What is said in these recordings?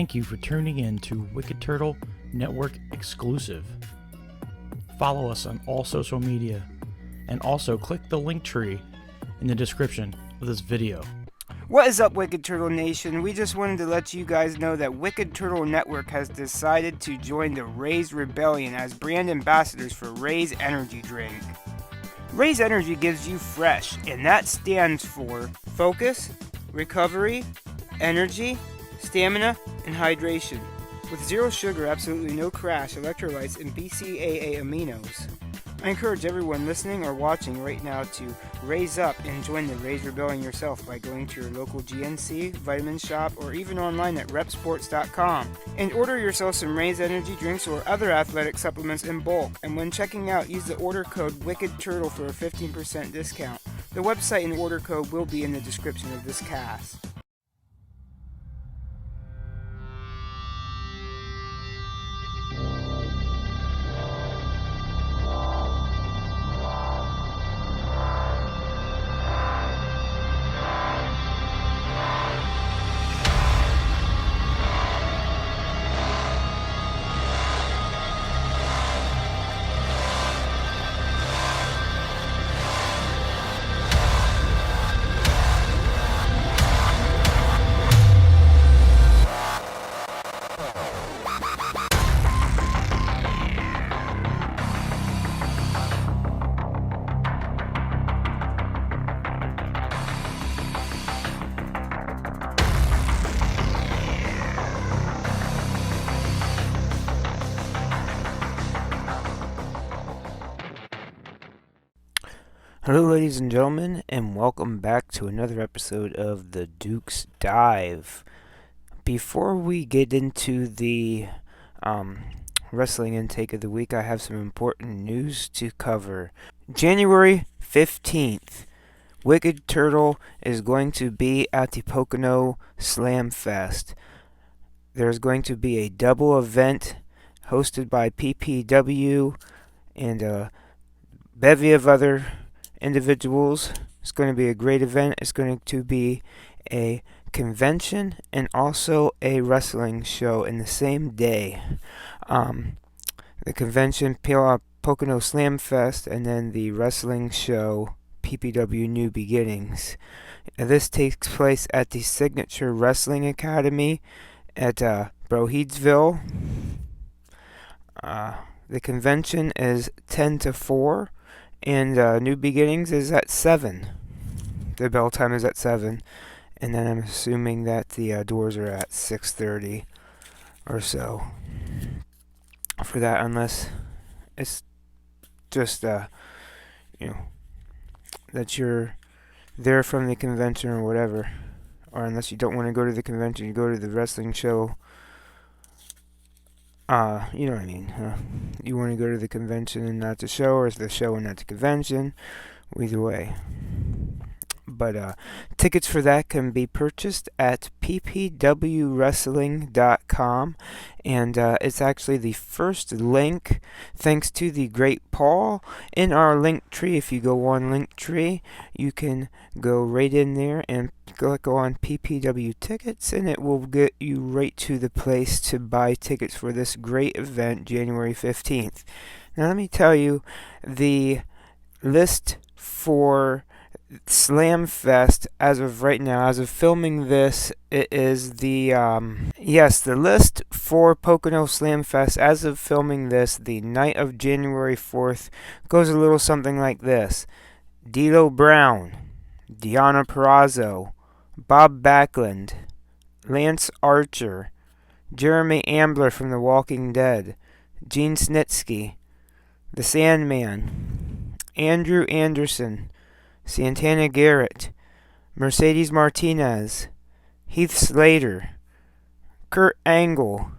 Thank you for tuning in to Wicked Turtle Network exclusive. Follow us on all social media and also click the link tree in the description of this video. What is up, Wicked Turtle Nation? We just wanted to let you guys know that Wicked Turtle Network has decided to join the RAZE Rebellion as brand ambassadors for RAZE Energy Drink. RAZE Energy gives you fresh, and that stands for focus, recovery, energy, stamina, and hydration. With zero sugar, absolutely no crash, electrolytes, and BCAA aminos. I encourage everyone listening or watching right now to raise up and join the RAZE Rebellion yourself by going to your local GNC, vitamin shop, or even online at repsports.com and order yourself some RAZE energy drinks or other athletic supplements in bulk. And when checking out, use the order code WICKEDTURTLE for a 15% discount. The website and order code will be in the description of this cast. Hello ladies and gentlemen, and welcome back to another episode of the Duke's Dive. Before we get into the wrestling intake of the week, I have some important news to cover. January 15th, Wicked Turtle is going to be at the Pocono Slam Fest. There's going to be a double event hosted by PPW and a bevy of other individuals. It's going to be a great event. It's going to be a convention and also a wrestling show in the same day. The convention, Pocono Slam Fest, and then the wrestling show, PPW New Beginnings. This takes place at the Signature Wrestling Academy at Broheadsville. The convention is 10 to 4. And New Beginnings is at 7. The bell time is at 7. And then I'm assuming that the doors are at 6:30 or so for that, unless it's just, that you're there from the convention or whatever. Or unless you don't want to go to the convention, you go to the wrestling show. You know what I mean. You want to go to the convention and not the show, or the show and not the convention. Either way. But tickets for that can be purchased at ppwwrestling.com. And it's actually the first link, thanks to the great Paul, in our link tree. If you go on link tree, you can go right in there and click on PPW tickets, and it will get you right to the place to buy tickets for this great event, January 15th. Now let me tell you, the list for Slam Fest as of right now, as of filming this, it is the list for Pocono Slam Fest as of filming this, the night of January 4th, goes a little something like this: D'Lo Brown, Deonna Purrazzo, Bob Backlund, Lance Archer, Jeremy Ambler from The Walking Dead, Gene Snitsky, The Sandman, Andrew Anderson, Santana Garrett, Mercedes Martinez, Heath Slater, Kurt Angle,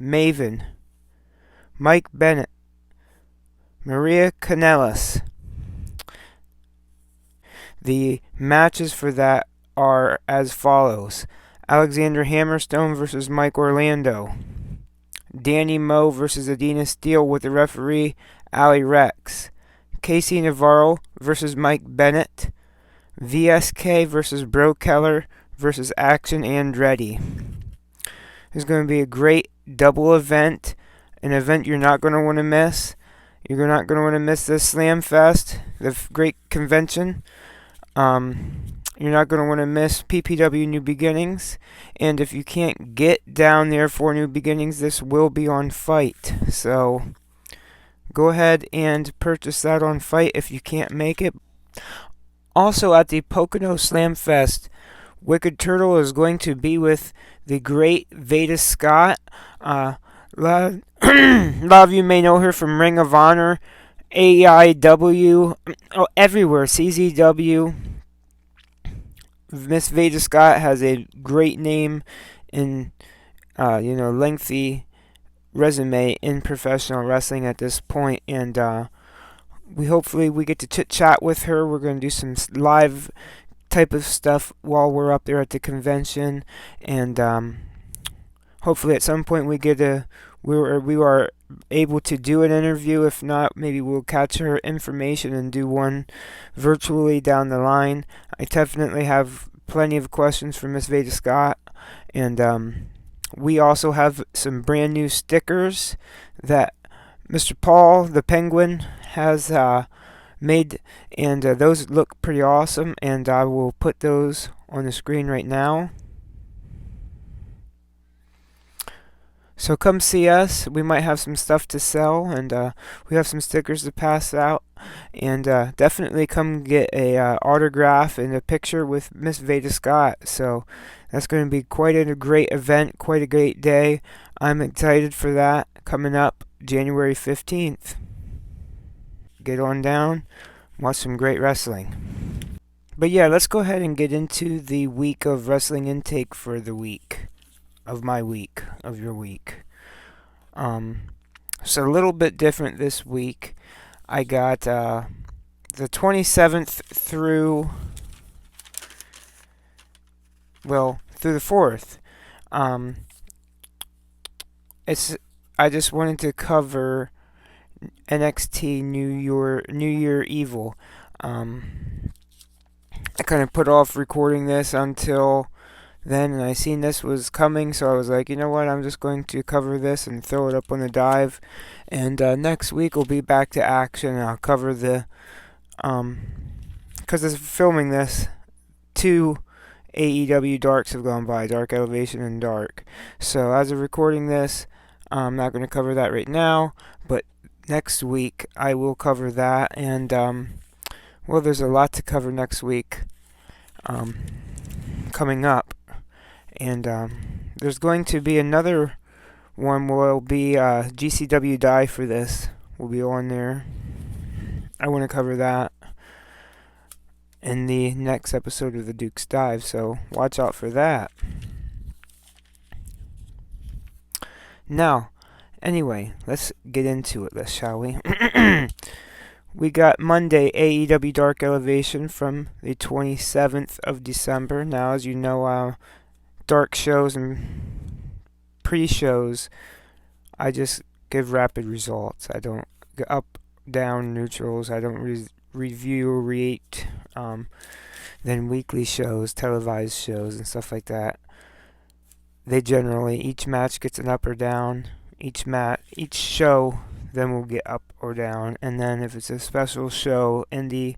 Maven, Mike Bennett, Maria Kanellis. The matches for that are as follows: Alexander Hammerstone versus Mike Orlando, Danny Moe versus Adina Steele with the referee Ali Rex, Casey Navarro versus Mike Bennett, VSK versus Bro Keller versus Action Andretti. There's going to be a great double event, an event you're not going to want to miss. You're not going to want to miss this Slam Fest, the great convention. You're not going to want to miss PPW New Beginnings. And if you can't get down there for New Beginnings, this will be on Fight. So go ahead and purchase that on Fight if you can't make it. Also at the Pocono Slam Fest, Wicked Turtle is going to be with the great Veda Scott. A lot of you may know her from Ring of Honor, AEIW, everywhere, CZW. Miss Veda Scott has a great name and lengthy resume in professional wrestling at this point, and hopefully we get to chit chat with her. We're going to do some live type of stuff while we're up there at the convention, and hopefully at some point we are able to do an interview. If not, maybe we'll catch her information and do one virtually down the line. I definitely have plenty of questions for Miss Veda Scott, and we also have some brand new stickers that Mr. Paul the Penguin has made, and those look pretty awesome, and I will put those on the screen right now. So come see us. We might have some stuff to sell, and we have some stickers to pass out. And definitely come get a autograph and a picture with Miss Veda Scott. So that's going to be quite a great event, quite a great day. I'm excited for that, coming up January 15th. Get on down, watch some great wrestling. But yeah, let's go ahead and get into the week of wrestling intake for the week. Of my week, of your week. It's a little bit different this week. I got the 27th through the 4th. I just wanted to cover NXT New Year Evil. I kind of put off recording this until then, and I seen this was coming, so I was like, you know what, I'm just going to cover this and throw it up on the dive, and next week we'll be back to action, and I'll cover the, because of filming this, 2 AEW Darks have gone by, Dark Elevation and Dark, so as of recording this, I'm not going to cover that right now, but next week I will cover that, and, there's a lot to cover next week, coming up. And there's going to be another one will be GCW Die for this. Will be on there. I want to cover that in the next episode of the Duke's Dive, so watch out for that. Now, anyway, let's get into it, shall we? We got Monday, AEW Dark Elevation from the 27th of December. Now, as you know, dark shows and pre-shows, I just give rapid results. I don't get up, down, neutrals. I don't review, rate, then weekly shows, televised shows, and stuff like that. They generally, each match gets an up or down. Each show then will get up or down. And then if it's a special show, indie,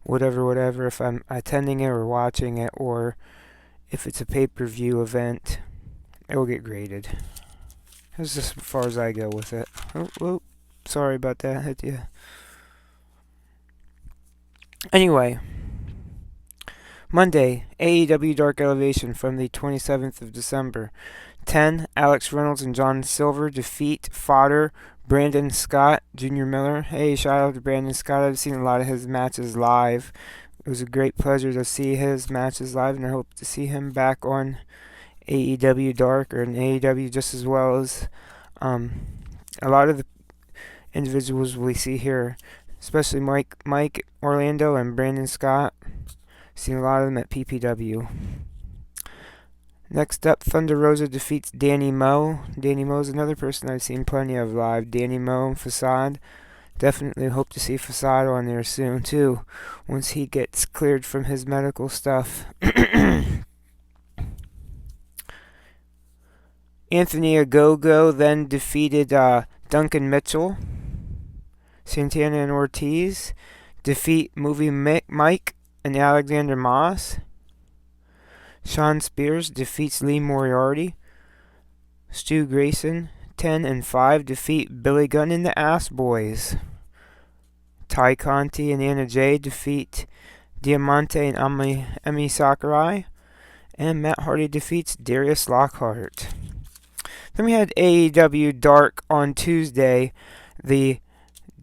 whatever, if I'm attending it or watching it, or if it's a pay-per-view event, it will get graded. That's just as far as I go with it. Oh, sorry about that. Hit you. Anyway, Monday, AEW Dark Elevation from the 27th of December. 10, Alex Reynolds and John Silver defeat Fodder, Brandon Scott, Jr. Miller. Hey, shout out to Brandon Scott. I've seen a lot of his matches live. It was a great pleasure to see his matches live, and I hope to see him back on AEW Dark or in AEW just as well as a lot of the individuals we see here, especially Mike Orlando and Brandon Scott. Seen a lot of them at PPW. Next up, Thunder Rosa defeats Danny Moe. Danny Moe's another person I've seen plenty of live. Danny Moe and Facade. Definitely hope to see Facade on there soon, too, once he gets cleared from his medical stuff. Anthony Ogogo then defeated Duncan Mitchell. Santana and Ortiz defeat Movie Mike and Alexander Moss. Sean Spears defeats Lee Moriarty. Stu Grayson, 10-5, defeat Billy Gunn and the Ass Boys. Ty Conti and Anna Jay defeat Diamante and Emi Sakurai. And Matt Hardy defeats Darius Lockhart. Then we had AEW Dark on Tuesday, the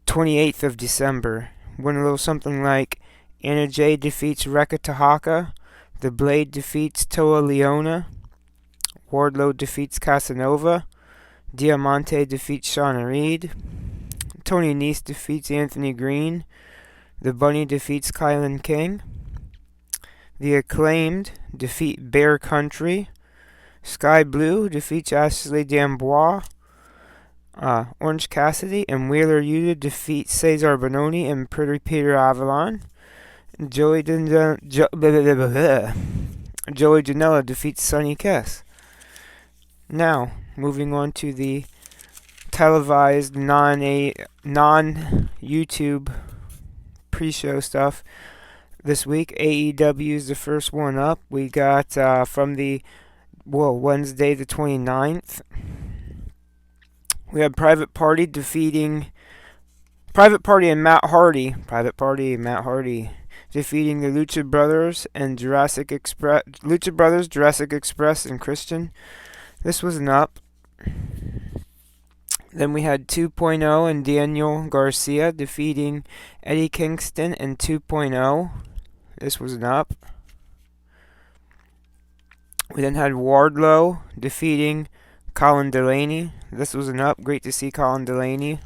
28th of December. Went a little something like Anna Jay defeats Rekka Tahaka. The Blade defeats Toa Leona. Wardlow defeats Casanova. Diamante defeats Shauna Reed. Tony Nese defeats Anthony Green. The Bunny defeats Kylan King. The Acclaimed defeat Bear Country. Sky Blue defeats Ashley D'Amboise. Orange Cassidy and Wheeler Yuta defeat Cesar Bononi and Pretty Peter Avalon. Joey Janela defeats Sonny Kiss. Now, moving on to the televised non-YouTube pre-show stuff this week. AEW is the first one up. We got from the Wednesday the 29th. We had Private Party and Matt Hardy. Private Party and Matt Hardy defeating the Lucha Brothers and Jurassic Express. Lucha Brothers, Jurassic Express, and Christian. This was an up. Then we had 2.0 and Daniel Garcia defeating Eddie Kingston and 2.0. This was an up. We then had Wardlow defeating Colin Delaney. This was an up. Great to see Colin Delaney.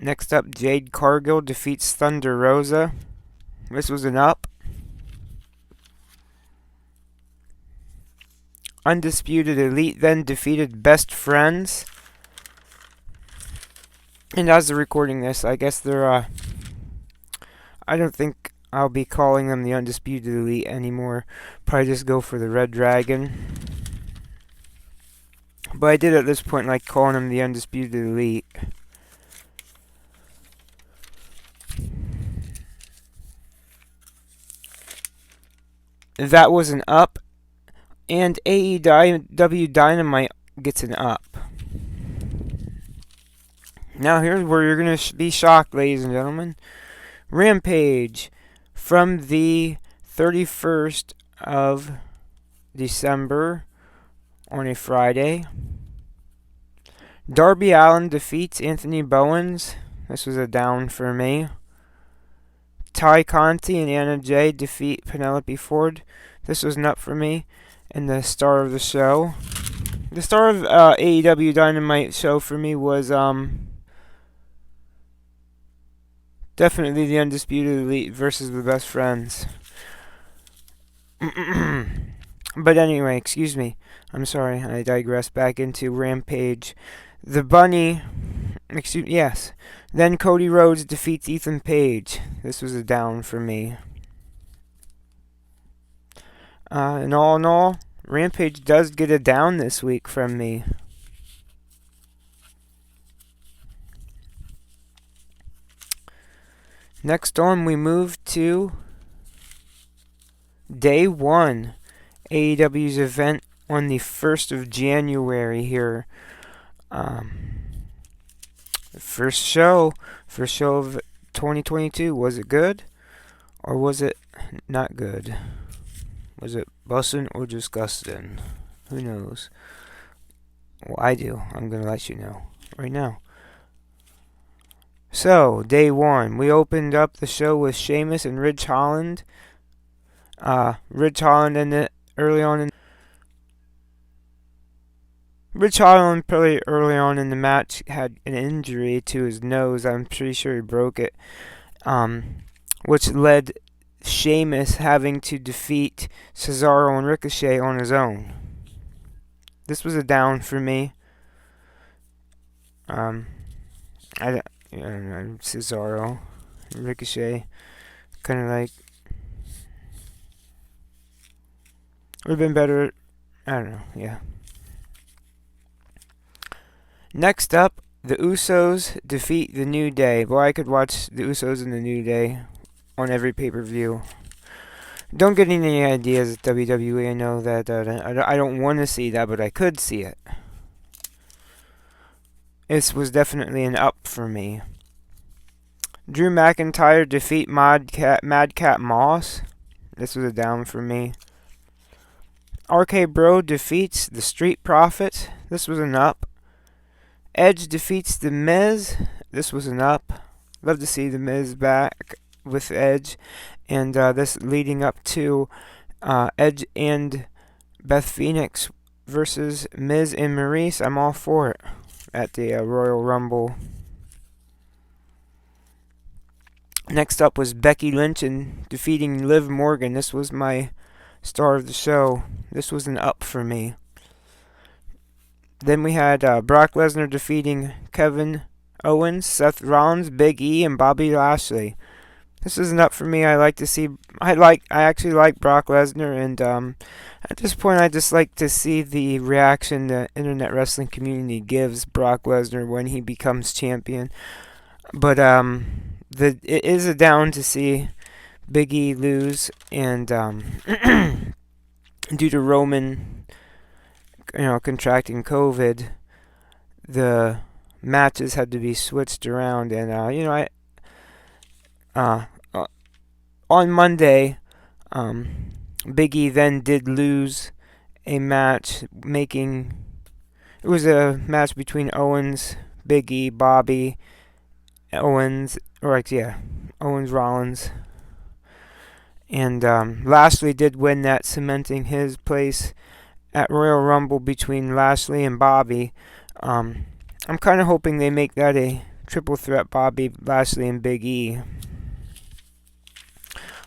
Next up, Jade Cargill defeats Thunder Rosa. This was an up. Undisputed Elite then defeated Best Friends. And as they're recording this, I guess they're, I don't think I'll be calling them the Undisputed Elite anymore. Probably just go for the Red Dragon. But I did at this point like calling them the Undisputed Elite. That was an up. And AEW Dynamite gets an up. Now here's where you're going to be shocked, ladies and gentlemen. Rampage from the 31st of December on a Friday. Darby Allin defeats Anthony Bowens. This was a down for me. Ty Conti and Anna Jay defeat Penelope Ford. This was an up for me. And the star of the show. The star of AEW Dynamite show for me was definitely the Undisputed Elite versus the Best Friends. But anyway, excuse me. I'm sorry, I digress back into Rampage. The Bunny, yes. Then Cody Rhodes defeats Ethan Page. This was a down for me. And all in all, Rampage does get a down this week from me. Next on, we move to Day 1, AEW's event on the 1st of January here. First show of 2022. Was it good? Or was it not good? Was it bussin' or disgusting? Who knows? Well, I do. I'm going to let you know right now. So, Day 1. We opened up the show with Sheamus and Ridge Holland. Ridge Holland pretty early on in the match had an injury to his nose. I'm pretty sure he broke it. Which led Sheamus having to defeat Cesaro and Ricochet on his own. This was a down for me. I don't know, Cesaro, Ricochet, kind of like would have been better I don't know, yeah. Next up, the Usos defeat the New Day. Boy, I could watch the Usos and the New Day on every pay-per-view. Don't get any ideas at WWE. I know that I don't want to see that, but I could see it. This was definitely an up for me. Drew McIntyre defeat Madcap Moss. This was a down for me. RK Bro defeats the Street Profits. This was an up. Edge defeats The Miz. This was an up. Love to see The Miz back with Edge. And this leading up to Edge and Beth Phoenix versus Miz and Maurice. I'm all for it at the Royal Rumble. Next up was Becky Lynch and defeating Liv Morgan. This was my star of the show. This was an up for me. Then we had Brock Lesnar defeating Kevin Owens, Seth Rollins, Big E, and Bobby Lashley. This is an up for me. I actually like Brock Lesnar, and at this point, I just like to see the reaction the internet wrestling community gives Brock Lesnar when he becomes champion. But it is a down to see Big E lose, and due to Roman, contracting COVID, the matches had to be switched around, and on Monday, Big E then did lose a match, it was a match between Owens, Big E, Bobby, Owens, Rollins, and Lashley did win that, cementing his place at Royal Rumble between Lashley and Bobby. I'm kind of hoping they make that a triple threat, Bobby, Lashley, and Big E.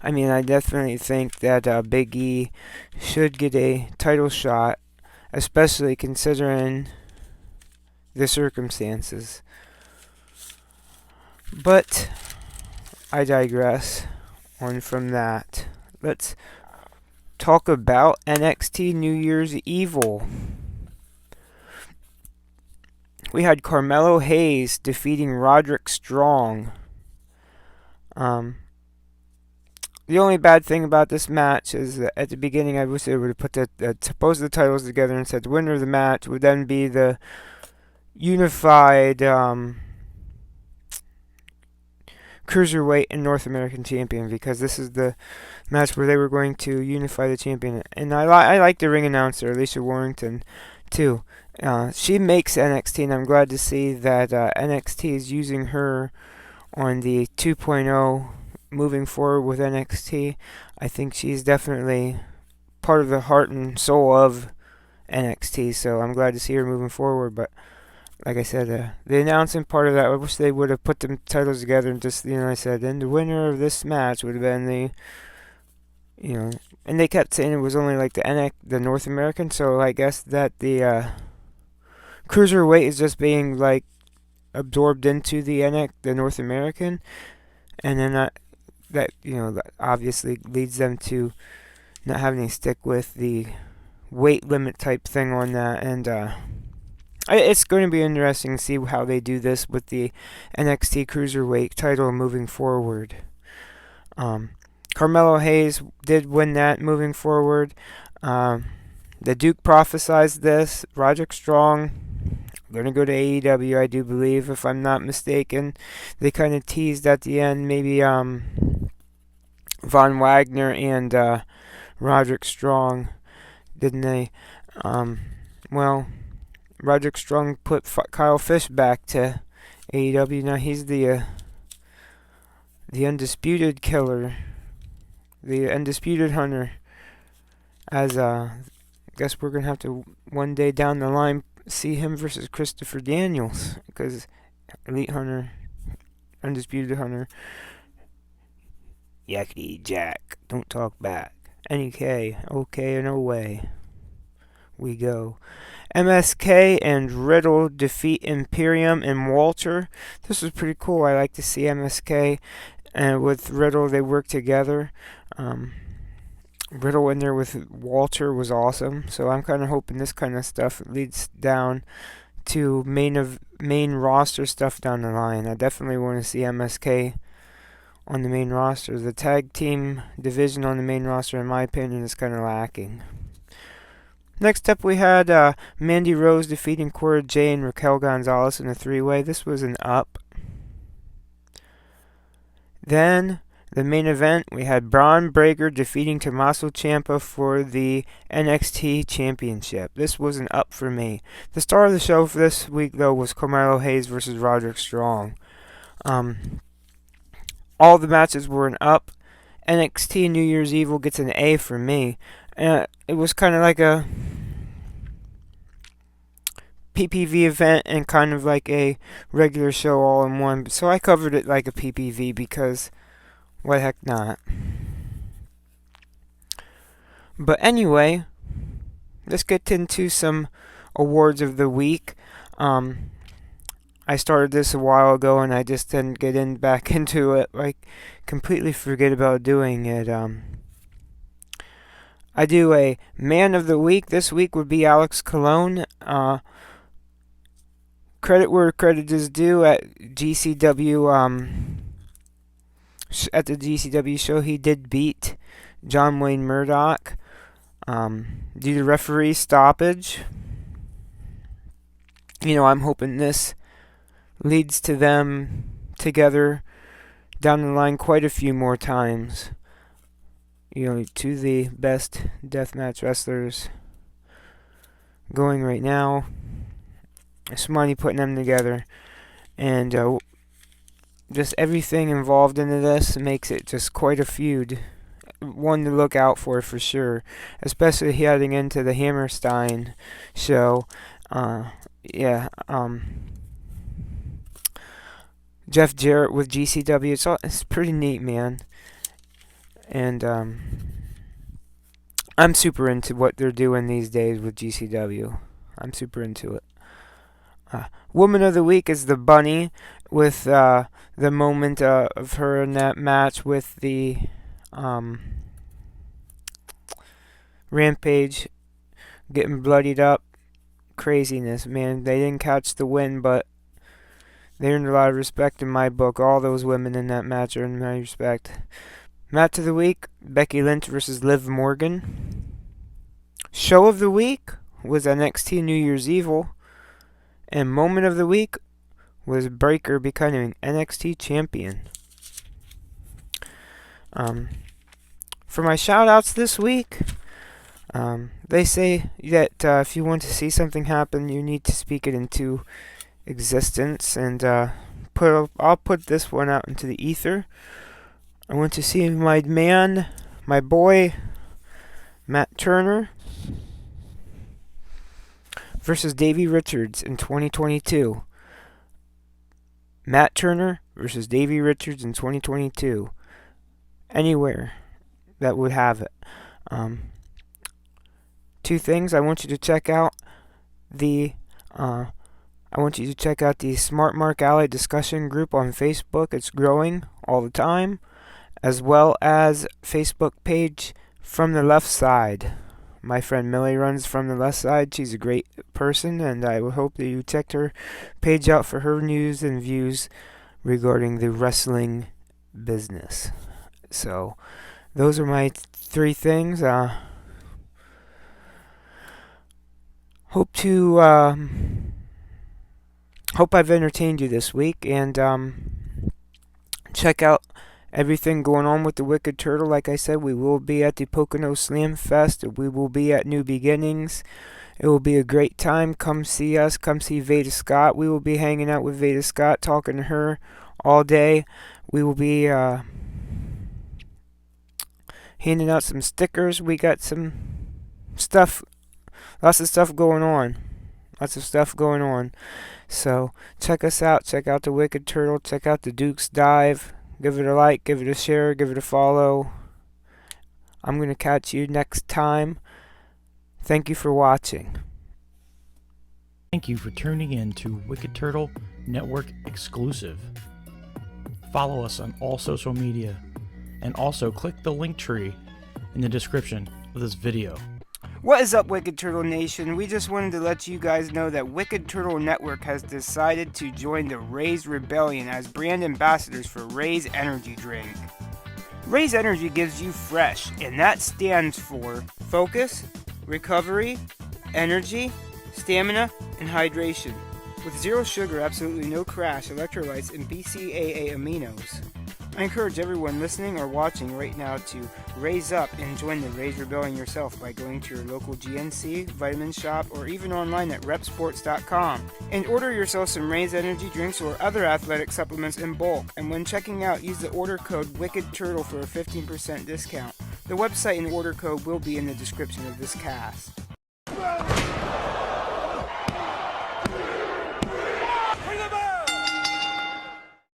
I mean, I definitely think that Big E should get a title shot, especially considering the circumstances. But I digress. On from that, let's talk about NXT New Year's Evil. We had Carmelo Hayes defeating Roderick Strong. The only bad thing about this match is that at the beginning I wish they would have put posed the titles together and said the winner of the match would then be the unified Cruiserweight and North American Champion, because this is the match where they were going to unify the champion. And I like the ring announcer, Alicia Warrington, too. She makes NXT, and I'm glad to see that NXT is using her on the 2.0 moving forward with NXT. I think she's definitely part of the heart and soul of NXT, so I'm glad to see her moving forward. But like I said, the announcing part of that, I wish they would have put the titles together and just, I said, and the winner of this match would have been the, and they kept saying it was only like the North American, so I guess that the Cruiserweight is just being like absorbed into the North American, and then that obviously leads them to not having to stick with the weight limit type thing on that, and it's going to be interesting to see how they do this with the NXT Cruiserweight title moving forward. Carmelo Hayes did win that moving forward. The Duke prophesized this. Roderick Strong going to go to AEW, I do believe, if I'm not mistaken. They kind of teased at the end maybe Von Wagner and Roderick Strong, didn't they? Roderick Strong put Kyle Fish back to AEW. Now he's the undisputed killer, the undisputed hunter. As I guess we're gonna have to one day down the line see him versus Christopher Daniels, because Elite Hunter, undisputed hunter. Yakety Jack, don't talk back. NEK, okay and away we go. MSK and Riddle defeat Imperium and Walter. This was pretty cool. I like to see MSK and with Riddle, they work together. Riddle in there with Walter was awesome. So I'm kind of hoping this kind of stuff leads down to main roster stuff down the line. I definitely want to see MSK on the main roster. The tag team division on the main roster, in my opinion, is kind of lacking. Next up, we had Mandy Rose defeating Cora Jade and Raquel Gonzalez in a three-way. This was an up. Then, the main event, we had Braun Breaker defeating Tommaso Ciampa for the NXT Championship. This was an up for me. The star of the show for this week, though, was Carmelo Hayes versus Roderick Strong. All the matches were an up. NXT New Year's Evil gets an A for me. It was kind of like a PPV event and kind of like a regular show all in one. So I covered it like a PPV because why the heck not? But anyway, let's get into some awards of the week. I started this a while ago and I just didn't get back into it. I completely forget about doing it. I do a Man of the Week. This week would be Alex Colon. Credit where credit is due at GCW. At the GCW show, he did beat John Wayne Murdoch due to referee stoppage. I'm hoping this leads to them together down the line quite a few more times. To the best deathmatch wrestlers going right now. Somebody putting them together. And just everything involved into this makes it just quite a feud. One to look out for sure. Especially heading into the Hammerstein show. Jeff Jarrett with GCW. It's pretty neat, man. And I'm super into what they're doing these days with GCW. I'm super into it. Woman of the Week is the Bunny with the moment of her in that match with the Rampage getting bloodied up. Craziness, man. They didn't catch the win, but they earned a lot of respect in my book. All those women in that match earned my respect. Match of the Week, Becky Lynch versus Liv Morgan. Show of the Week was NXT New Year's Evil. And Moment of the Week was Breaker becoming NXT Champion. For my shout-outs this week, they say that if you want to see something happen, you need to speak it into existence. And I'll put this one out into the ether. I want to see my boy, Matt Turner versus Davey Richards in 2022. Matt Turner versus Davey Richards in 2022. Anywhere that would have it. Two things. I want you to check out the Smart Mark Alley discussion group on Facebook. It's growing all the time. As well as Facebook page From the Left Side. My friend Millie runs From the Left Side. She's a great person, and I would hope that you checked her page out for her news and views regarding the wrestling business. So, those are my three things. Hope I've entertained you this week, and check out everything going on with the Wicked Turtle. Like I said, we will be at the Pocono Slam Fest. We will be at New Beginnings. It will be a great time. Come see us. Come see Veda Scott. We will be hanging out with Veda Scott, talking to her all day. We will be handing out some stickers. We got some stuff. Lots of stuff going on. So check us out. Check out the Wicked Turtle. Check out the Duke's Dive. Give it a like, give it a share, give it a follow. I'm going to catch you next time. Thank you for watching. Thank you for tuning in to Wicked Turtle Network exclusive. Follow us on all social media and also click the link tree in the description of this video. What is up, Wicked Turtle Nation? We just wanted to let you guys know that Wicked Turtle Network has decided to join the RAZE Rebellion as brand ambassadors for RAZE Energy Drink. RAZE Energy gives you fresh, and that stands for focus, recovery, energy, stamina, and hydration. With zero sugar, absolutely no crash, electrolytes, and BCAA aminos. I encourage everyone listening or watching right now to raise up and join the RAZE Rebellion yourself by going to your local GNC, vitamin shop, or even online at repsports.com and order yourself some RAZE energy drinks or other athletic supplements in bulk. And when checking out, use the order code WICKEDTURTLE for a 15% discount. The website and order code will be in the description of this cast.